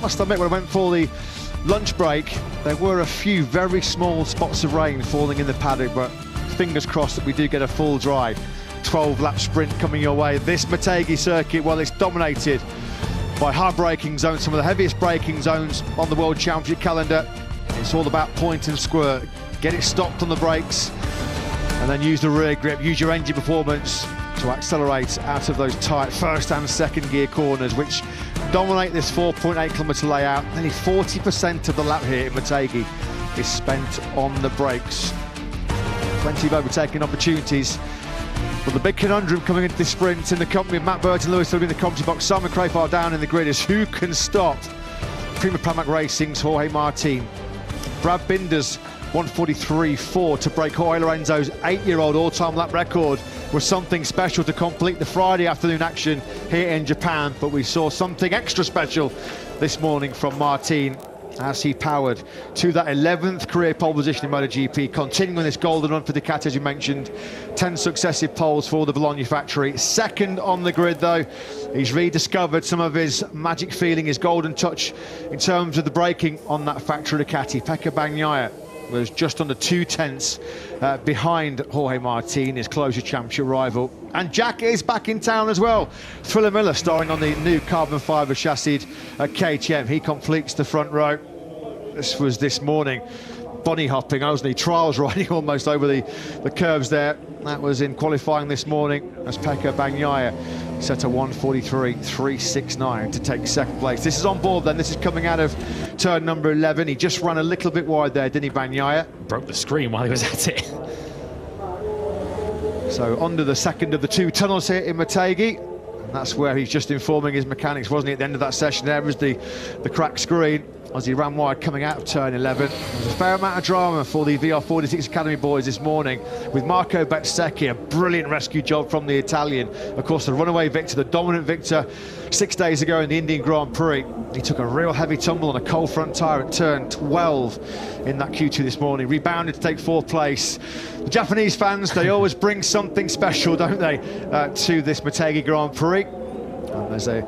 must admit, when I went for the lunch break, there were a few very small spots of rain falling in the paddock, but fingers crossed that we do get a full dry 12-lap sprint coming your way. This Motegi circuit, well, it's dominated by hard braking zones, some of the heaviest braking zones on the World Championship calendar. It's all about point and squirt. Get it stopped on the brakes and then use the rear grip, use your engine performance to accelerate out of those tight first and second gear corners, which dominate this 4.8 kilometre layout. Nearly 40% of the lap here in Motegi is spent on the brakes. Plenty of overtaking opportunities. But the big conundrum coming into this sprint in the company of Matt Burton, Lewis Phillips in the commentary box, Simon Crafar down in the grid, is who can stop Prima Pramac Racing's Jorge Martin. Brad Binder's 1:43.4 to break Jorge Lorenzo's 8-year-old all-time lap record was something special to complete the Friday afternoon action here in Japan. But we saw something extra special this morning from Martin as he powered to that 11th career pole position in MotoGP, continuing this golden run for Ducati, as you mentioned. 10 successive poles for the Bologna factory. Second on the grid, though. He's rediscovered some of his magic feeling, his golden touch in terms of the braking on that factory Ducati. Pecco Bagnaia was just under 2/10 behind Jorge Martin, his closest championship rival. And Jack is back in town as well. Thriller Miller starring on the new carbon fibre chassis KTM. He completes the front row. This was this morning. Bunny hopping, wasn't he? Trials riding almost over the curves there. That was in qualifying this morning as Pecco Bagnaia set a 1:43.369 to take second place. This is on board then. This is coming out of turn number 11. He just ran a little bit wide there, didn't he, Bagnaia? Broke the screen while he was at it. So under the second of the two tunnels here in Motegi. And that's where he's just informing his mechanics, wasn't he, at the end of that session? There was the cracked screen as he ran wide coming out of turn 11. There's a fair amount of drama for the VR46 Academy boys this morning with Marco Bezzecchi, a brilliant rescue job from the Italian. Of course, the runaway victor, the dominant victor 6 days ago in the Indian Grand Prix. He took a real heavy tumble on a cold front tyre at turn 12 in that Q2 this morning. Rebounded to take fourth place. The Japanese fans, they always bring something special, don't they, to this Motegi Grand Prix. And there's a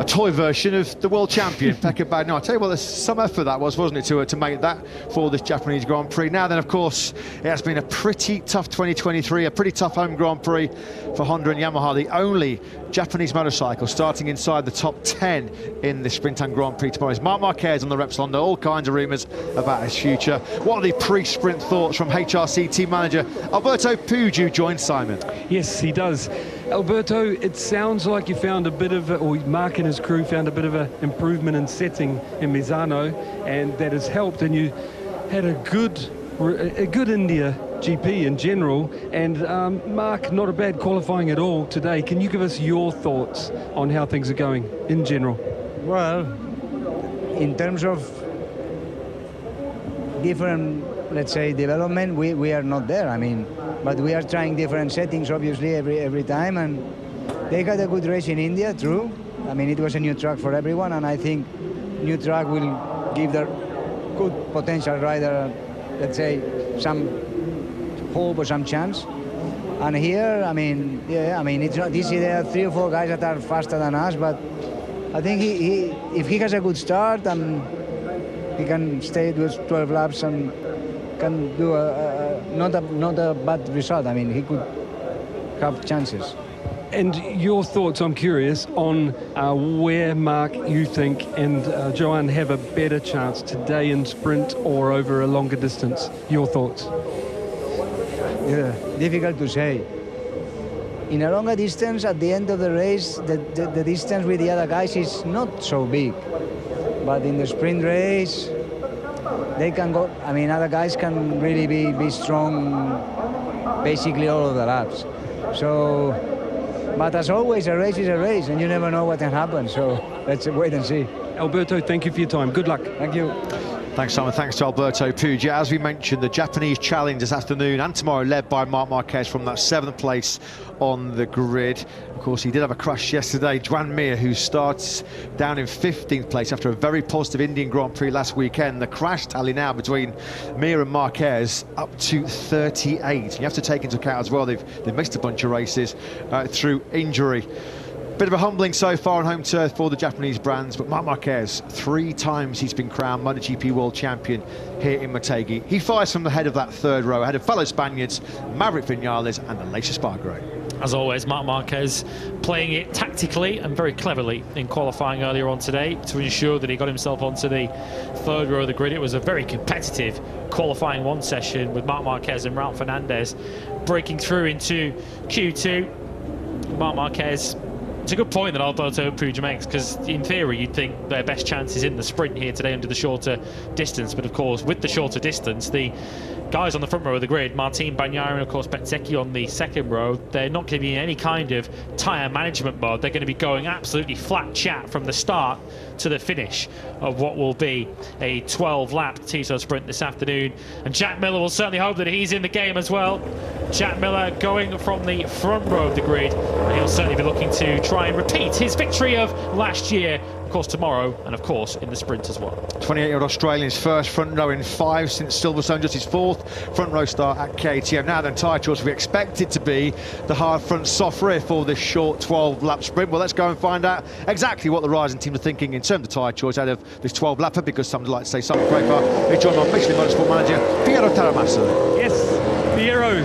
toy version of the world champion, Pecco Bagnaia. I tell you what, there's some effort that was, wasn't it, to make that for this Japanese Grand Prix. Now then, of course, it has been a pretty tough 2023, a pretty tough home Grand Prix for Honda and Yamaha, the only Japanese motorcycle starting inside the top 10 in the Sprint and Grand Prix tomorrow. Marc Marquez on the Repsol. All kinds of rumours about his future. What are the pre-sprint thoughts from HRC team manager Alberto Puig, who joined Simon? Yes, he does. Alberto, it sounds like you found a bit of, or Mark and his crew found a bit of an improvement in setting in Misano, and that has helped, and you had a good India GP in general, and Mark, not a bad qualifying at all today. Can you give us your thoughts on how things are going in general? Well, in terms of different, let's say, development, we are not there. I mean, but we are trying different settings, obviously, every time, and they had a good race in India, true. I mean, it was a new track for everyone, and I think new track will give the good potential rider, let's say, some hope or some chance. And here, I mean, yeah, I mean, it's not easy. There are 3 or 4 guys that are faster than us, but I think if he has a good start and he can stay with 12 laps and can do not a bad result. I mean, he could have chances. And your thoughts, I'm curious, on where, Mark, you think and Johan have a better chance today in sprint or over a longer distance? Your thoughts? Yeah, difficult to say. In a longer distance, at the end of the race, the distance with the other guys is not so big. But in the sprint race, they can go, I mean, other guys can really be strong basically all of the laps. So, but as always, a race is a race, and you never know what can happen. So let's wait and see. Alberto, thank you for your time. Good luck. Thank you. Thanks, Simon. Thanks to Alberto Puig. As we mentioned, the Japanese challenge this afternoon and tomorrow led by Marc Marquez from that 7th place on the grid. Of course, he did have a crash yesterday. Juan Mir, who starts down in 15th place after a very positive Indian Grand Prix last weekend. The crash tally now between Mir and Marquez up to 38. You have to take into account as well, they've missed a bunch of races through injury. Bit of a humbling so far on home turf for the Japanese brands, but Marc Marquez, 3 times he's been crowned MotoGP World Champion here in Motegi. He fires from the head of that third row, ahead of fellow Spaniards, Maverick Vinales and Aleix Espargaro. As always, Marc Marquez playing it tactically and very cleverly in qualifying earlier on today to ensure that he got himself onto the third row of the grid. It was a very competitive qualifying 1 session with Marc Marquez and Raul Fernandez breaking through into Q2. Marc Marquez, it's a good point that Alberto Puig makes, because in theory you'd think their best chance is in the sprint here today under the shorter distance, but of course with the shorter distance, the guys on the front row of the grid, Martin Bagnaia and of course Bezzecchi on the second row, they're not going to be in any kind of tyre management mode. They're going to be going absolutely flat chat from the start to the finish of what will be a 12-lap Tito sprint this afternoon. And Jack Miller will certainly hope that he's in the game as well. Jack Miller going from the front row of the grid, and he'll certainly be looking to try and repeat his victory of last year, of course tomorrow, and of course in the sprint as well. 28-year-old Australian's first front row in 5 since Silverstone, just his 4th front row start at KTM. Now then, tyre choice, we expect it to be the hard front soft rear for this short 12-lap sprint. Well, let's go and find out exactly what the Rising team are thinking in terms of tyre choice out of this 12-lapper, because some like to say Simon Crowbar is joined by Michelin Motorsport manager Piero Taramasso. Yes, Piero.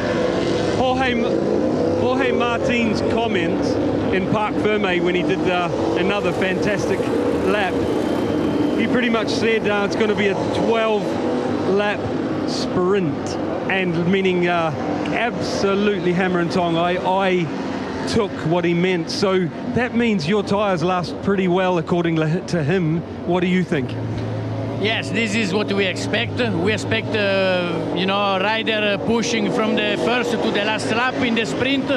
Jorge Martin's comments in Parc Ferme when he did another fantastic lap, he pretty much said it's going to be a 12-lap sprint, and meaning absolutely hammer and tong. I took what he meant, so that means your tyres last pretty well according to him. What do you think? Yes, this is what we expect. We expect, rider pushing from the first to the last lap in the sprint,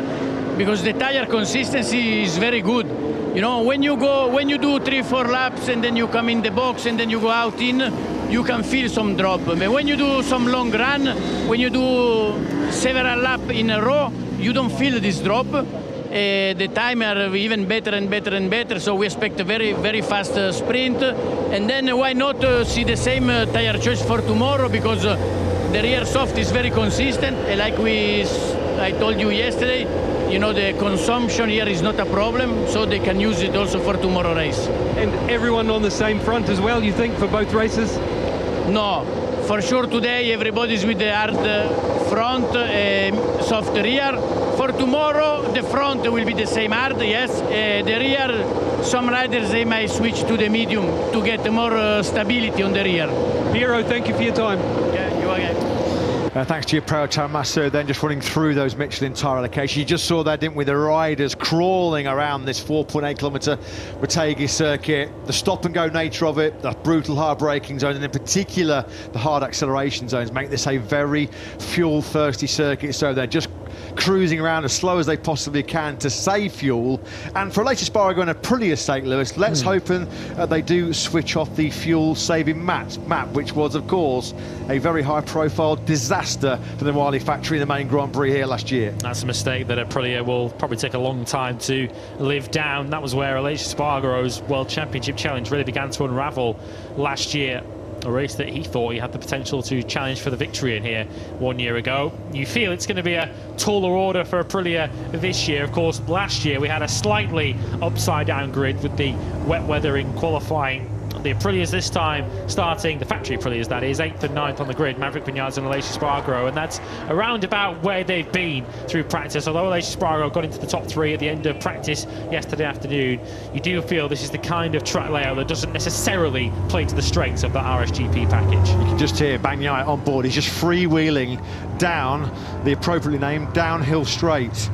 because the tire consistency is very good. You know, when you do 3-4 laps and then you come in the box and then you go out in, you can feel some drop. But when you do some long run, when you do several laps in a row, you don't feel this drop. The time are even better and better and better, so we expect a very, very fast sprint. And then why not see the same tire choice for tomorrow, because the rear soft is very consistent. Like I told you yesterday, you know, the consumption here is not a problem, so they can use it also for tomorrow race. And everyone on the same front as well, you think, for both races? No, for sure today everybody's with the hard front, soft rear. For tomorrow, the front will be the same hard, yes. The rear, some riders, they might switch to the medium to get more stability on the rear. Piero, thank you for your time. Yeah, you again. Thanks to your Piero Taramasso, then just running through those Michelin tyre allocations. You just saw there, didn't we, the riders crawling around this 4.8-kilometre Motegi circuit. The stop-and-go nature of it, the brutal hard braking zone, and in particular the hard acceleration zones make this a very fuel-thirsty circuit. So they're just cruising around as slow as they possibly can to save fuel. And for Aleix Espargaro in Aprilia St. Louis, let's hoping they do switch off the fuel-saving map, which was, of course, a very high-profile disaster for the Wiley factory in the main Grand Prix here last year. That's a mistake that Aprilia will probably take a long time to live down. That was where Aleix Espargaro's World Championship challenge really began to unravel last year. A race that he thought he had the potential to challenge for the victory in here 1 year ago. You feel it's going to be a taller order for Aprilia this year. Of course, last year we had a slightly upside-down grid with the wet weather in qualifying. The Aprilias this time starting, the factory Aprilias that is, 8th and 9th on the grid, Maverick Vinales and Aleix Espargaro, and that's around about where they've been through practice. Although Aleix Espargaro got into the top 3 at the end of practice yesterday afternoon, you do feel this is the kind of track layout that doesn't necessarily play to the strengths of that RSGP package. You can just hear Bagnaia on board. He's just freewheeling down the appropriately named downhill straight.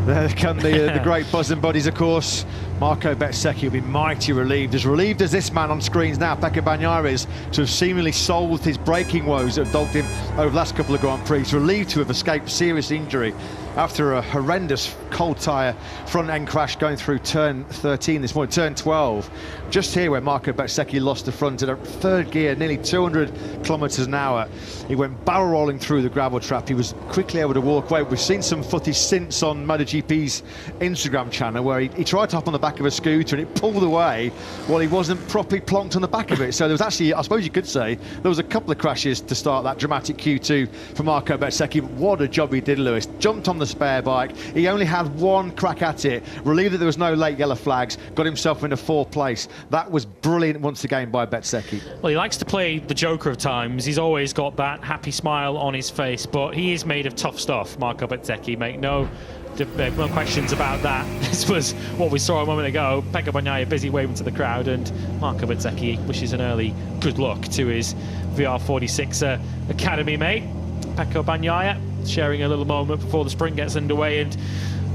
There come the great buzzing buddies, of course. Marco Bezzecchi will be mighty relieved as this man on screens now, Pecco Bagnaia, is to have seemingly solved his braking woes that have dogged him over the last couple of Grand Prix. He's relieved to have escaped serious injury after a horrendous cold tyre front end crash going through turn 13 this morning, turn 12. Just here where Marco Bezzecchi lost the front in a third gear, nearly 200 kilometres an hour. He went barrel rolling through the gravel trap. He was quickly able to walk away. We've seen some footage since on MotoGP's Instagram channel where he tried to hop on the back back of a scooter and it pulled away while he wasn't properly plonked on the back of it. So there was actually, I suppose you could say, there was a couple of crashes to start that dramatic Q2 for Marco Bezzecchi. What a job he did, Lewis. Jumped on the spare bike. He only had one crack at it, relieved that there was no late yellow flags, got himself into 4th place. That was brilliant once again by Bezzecchi. Well, he likes to play the joker of times. He's always got that happy smile on his face, but he is made of tough stuff, Marco Bezzecchi. Make no questions about that. This was what we saw a moment ago. Pecco Bagnaia busy waving to the crowd, and Marco Bezzecchi wishes an early good luck to his VR46 Academy mate. Pecco Bagnaia sharing a little moment before the sprint gets underway, and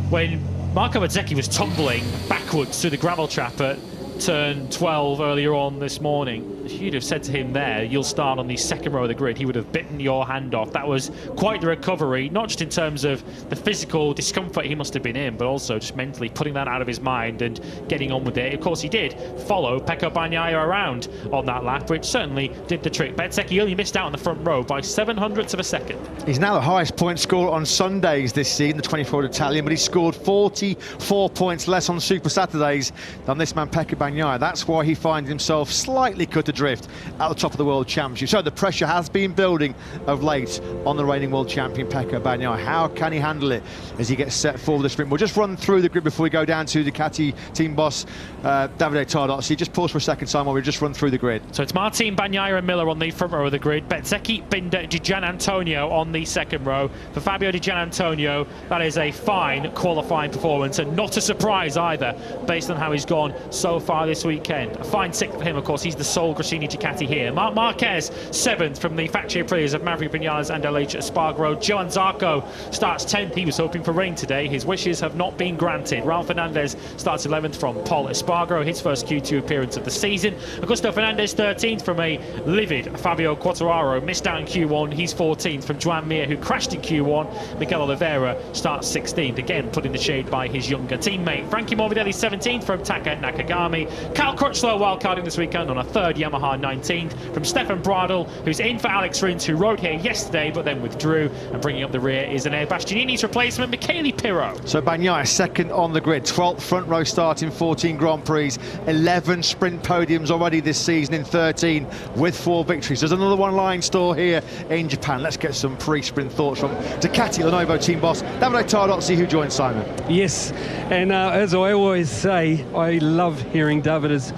when Marco Bezzecchi was tumbling backwards through the gravel trap at turn 12 earlier on this morning, if you'd have said to him there, you'll start on the 2nd row of the grid, he would have bitten your hand off. That was quite the recovery, not just in terms of the physical discomfort he must have been in, but also just mentally putting that out of his mind and getting on with it. Of course, he did follow Pecco Bagnaia around on that lap, which certainly did the trick. Bezzecchi only missed out on the front row by 7/100ths of a second. He's now the highest point scorer on Sundays this season, the 24 Italian, but he scored 44 points less on Super Saturdays than this man Pecco Bagnaia. That's why he finds himself slightly cut adrift at the top of the World Championship. So the pressure has been building of late on the reigning world champion Pecco Bagnaia. How can he handle it as he gets set for the sprint? We'll just run through the grid before we go down to Ducati team boss Davide Tardozzi. Just pause for a second, Simon, while we just run through the grid. So it's Martin, Bagnaia and Miller on the front row of the grid. Bezzecchi, Binder, Di Gianantonio on the 2nd row. For Fabio Di Gianantonio, that is a fine qualifying performance, and not a surprise either, based on how he's gone so far this weekend. A fine 6th for him, of course. He's the sole Gresini Ducati here. Marc Marquez, 7th from the factory Aprilias of Maverick Vinales and LH Espargaro. Johan Zarco starts 10th. He was hoping for rain today. His wishes have not been granted. Raul Fernandez starts 11th from Pol Espargaro, his first Q2 appearance of the season. Augusto Fernandez 13th from a livid Fabio Quartararo. Missed out in Q1. He's 14th from Joan Mir, who crashed in Q1. Miguel Oliveira starts 16th, again put in the shade by his younger teammate. Frankie Morbidelli 17th from Taka Nakagami. Cal Crutchlow wildcarding this weekend on a 3rd Yamaha 19th from Stefan Bradl, who's in for Alex Rins, who rode here yesterday but then withdrew, and bringing up the rear is Anair Bastianini's replacement, Michele Pirro. So Bagnaia 2nd on the grid, 12th front row start in 14 Grand Prix, 11 sprint podiums already this season in 13 with 4 victories. There's another one lying store here in Japan. Let's get some pre-sprint thoughts from Ducati Lenovo team boss Davide Tardozzi, who joins Simon. Yes, and as I always say, I love hearing Davide's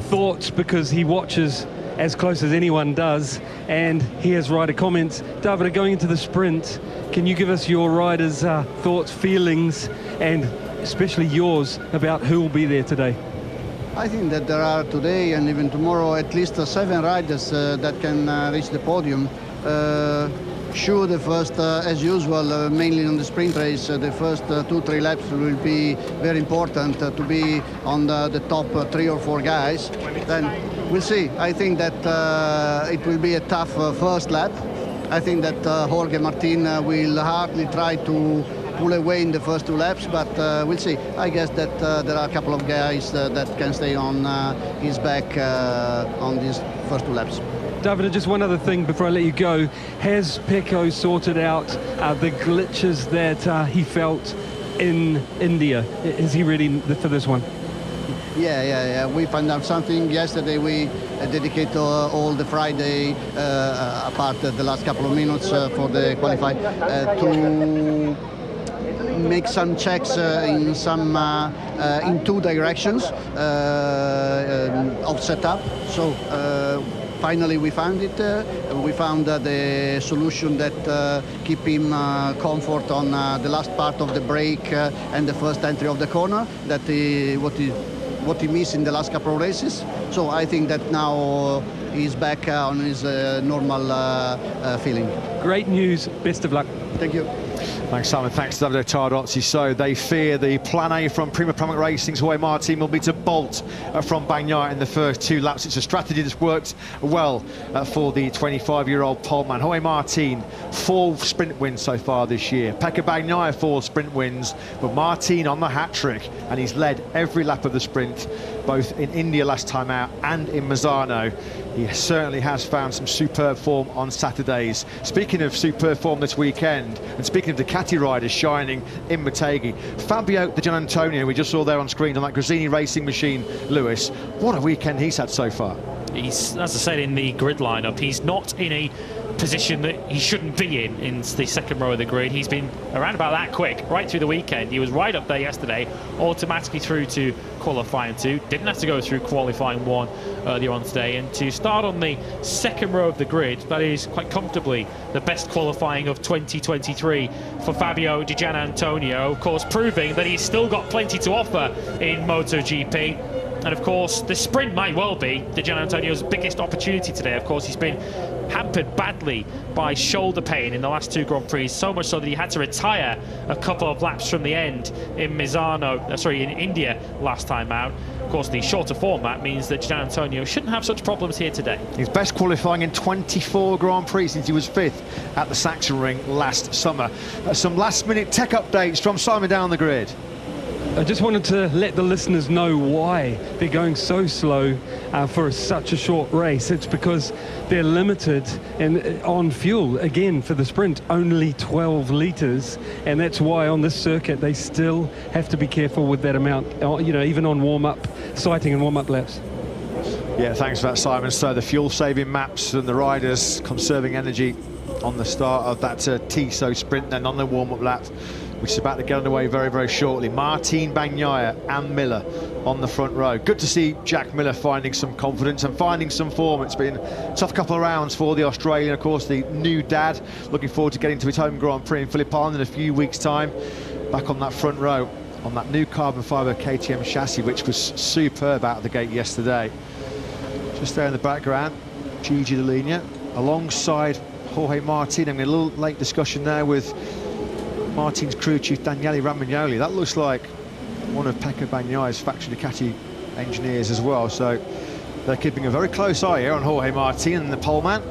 thoughts because he watches as close as anyone does, and he has rider comments. Davide, going into the sprint, can you give us your riders' thoughts, feelings, and especially yours about who will be there today? I think that there are today and even tomorrow at least 7 riders that can reach the podium. Sure, the first, as usual, mainly on the sprint race, the first 2-3 laps will be very important to be on the top 3 or 4 guys. Then we'll see. I think that it will be a tough first lap. I think that Jorge Martin will hardly try to pull away in the first 2 laps, but we'll see. I guess that there are a couple of guys that can stay on his back on these first 2 laps. Davide, just one other thing before I let you go. Has Pecco sorted out the glitches that he felt in India? Is he ready for this one? Yeah. We found out something yesterday. We dedicate all the Friday, apart the last couple of minutes for the qualify, to make some checks in 2 directions of setup. So finally we found it. We found the solution that keep him comfort on the last part of the brake and the first entry of the corner. That what he missed in the last couple of races. So I think that now he's back on his normal feeling. Great news. Best of luck. Thank you. Thanks, Simon. Thanks to Davide Tardozzi. So they fear the plan A from Prima Pramac Racing's Jorge Martin will be to bolt from Bagnaia in the first 2 laps. It's a strategy that's worked well for the 25-year-old poleman. Jorge Martin, 4 sprint wins so far this year. Pecco Bagnaia, 4 sprint wins, but Martin on the hat-trick, and he's led every lap of the sprint, both in India last time out and in Misano. He certainly has found some superb form on Saturdays. Speaking of superb form this weekend, and speaking of Ducati Ducati riders shining in Motegi. Fabio Di Giannantonio, we just saw there on screen on that Gresini racing machine, Lewis, what a weekend he's had so far. He's, as I said in the grid lineup, he's not in a position that he shouldn't be in the second row of the grid. He's been around about that quick right through the weekend. He was right up there yesterday, automatically through to qualifying 2, didn't have to go through qualifying 1 earlier on today, and to start on the second row of the grid, that is quite comfortably the best qualifying of 2023 for Fabio Di Giannantonio, of course proving that he's still got plenty to offer in MotoGP. And of course, the sprint might well be Di Giannantonio's biggest opportunity today. Of course, he's been hampered badly by shoulder pain in the last 2 Grand Prix, so much so that he had to retire a couple of laps from the end in in India last time out. Of course, the shorter format means that Di Giannantonio shouldn't have such problems here today. His best qualifying in 24 Grand Prix since he was 5th at the Sachsenring last summer. Some last-minute tech updates from Simon down the grid. I just wanted to let the listeners know why they're going so slow for such a short race. It's because they're limited on fuel. Again, for the sprint, only 12 litres, and that's why on this circuit they still have to be careful with that amount, even on warm-up sighting and warm-up laps. Yeah, thanks for that, Simon. So the fuel-saving maps and the riders conserving energy on the start of that Tissot sprint, then on the warm-up lap, which is about to get underway very, very shortly. Martin Bagnaia and Miller on the front row. Good to see Jack Miller finding some confidence and finding some form. It's been a tough couple of rounds for the Australian. Of course, the new dad, looking forward to getting to his home Grand Prix in Phillip Island in a few weeks' time. Back on that front row, on that new carbon fibre KTM chassis, which was superb out of the gate yesterday. Just there in the background, Gigi Dall'Igna, alongside Jorge Martin. Having a little late discussion there with Martin's crew chief Daniele Romagnoli. That looks like one of Pecco Bagnaia's factory Ducati engineers as well, so they're keeping a very close eye here on Jorge Martin and the poleman.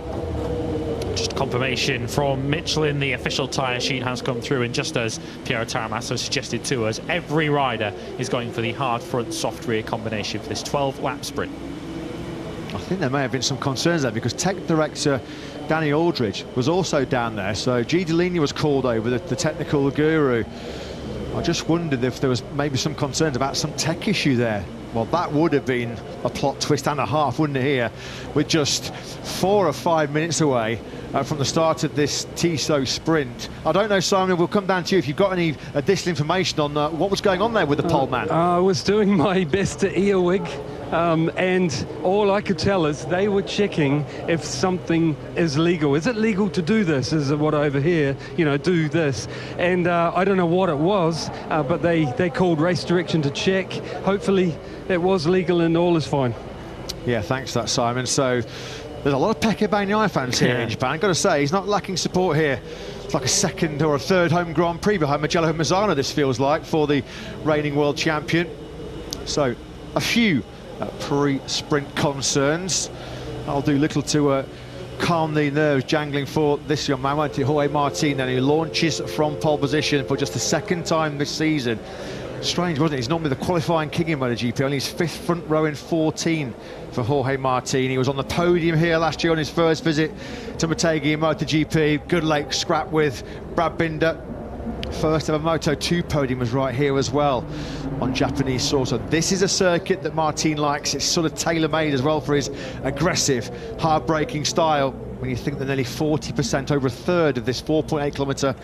Just confirmation from Michelin, the official tyre sheet has come through, and just as Piero Taramasso suggested to us, every rider is going for the hard front, soft rear combination for this 12-lap sprint. I think there may have been some concerns there because tech director Danny Aldridge was also down there, so G. Dall'Igna was called over, the technical guru. I just wondered if there was maybe some concerns about some tech issue there. Well, that would have been a plot twist and a half, wouldn't it, here, with just 4 or 5 minutes away from the start of this Tissot sprint. I don't know, Simon, we'll come down to you if you've got any additional information on what was going on there with the poleman. I was doing my best to earwig. And all I could tell is they were checking if something is legal. Is it legal to do this? Is it what I overhear, do this? And I don't know what it was, but they called race direction to check. Hopefully it was legal and all is fine. Yeah, thanks for that, Simon. So there's a lot of Pecco Bagnaia fans here in Japan. I've got to say, he's not lacking support here. It's like a second or a third home Grand Prix behind Mugello Mazzano, this feels like, for the reigning world champion. So a few pre-sprint concerns. I'll do little to calm the nerves jangling for this young man, won't it? Jorge Martin, and he launches from pole position for just the second time this season. Strange, wasn't it? He's normally the qualifying king in MotoGP, only his 5th front row in 14 for Jorge Martin. He was on the podium here last year on his first visit to Motegi in MotoGP. Good late scrap with Brad Binder. First ever Moto2 podium was right here as well on Japanese soil. So this is a circuit that Martin likes. It's sort of tailor-made as well for his aggressive, hard-braking style. When you think that nearly 40%, over a third of this 4.8 kilometre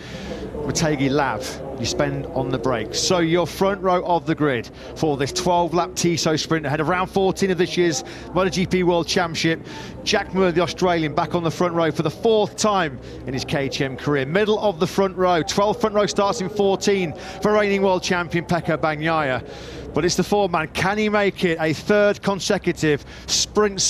Motegi lap you spend on the brakes. So your front row of the grid for this 12-lap Tissot sprint ahead of round 14 of this year's MotoGP World Championship. Jack Miller, the Australian, back on the front row for the 4th time in his KTM career. Middle of the front row, 12 front row starts in 14 for reigning world champion Pecco Bagnaia. But it's the 4-man. Can he make it a 3rd consecutive sprint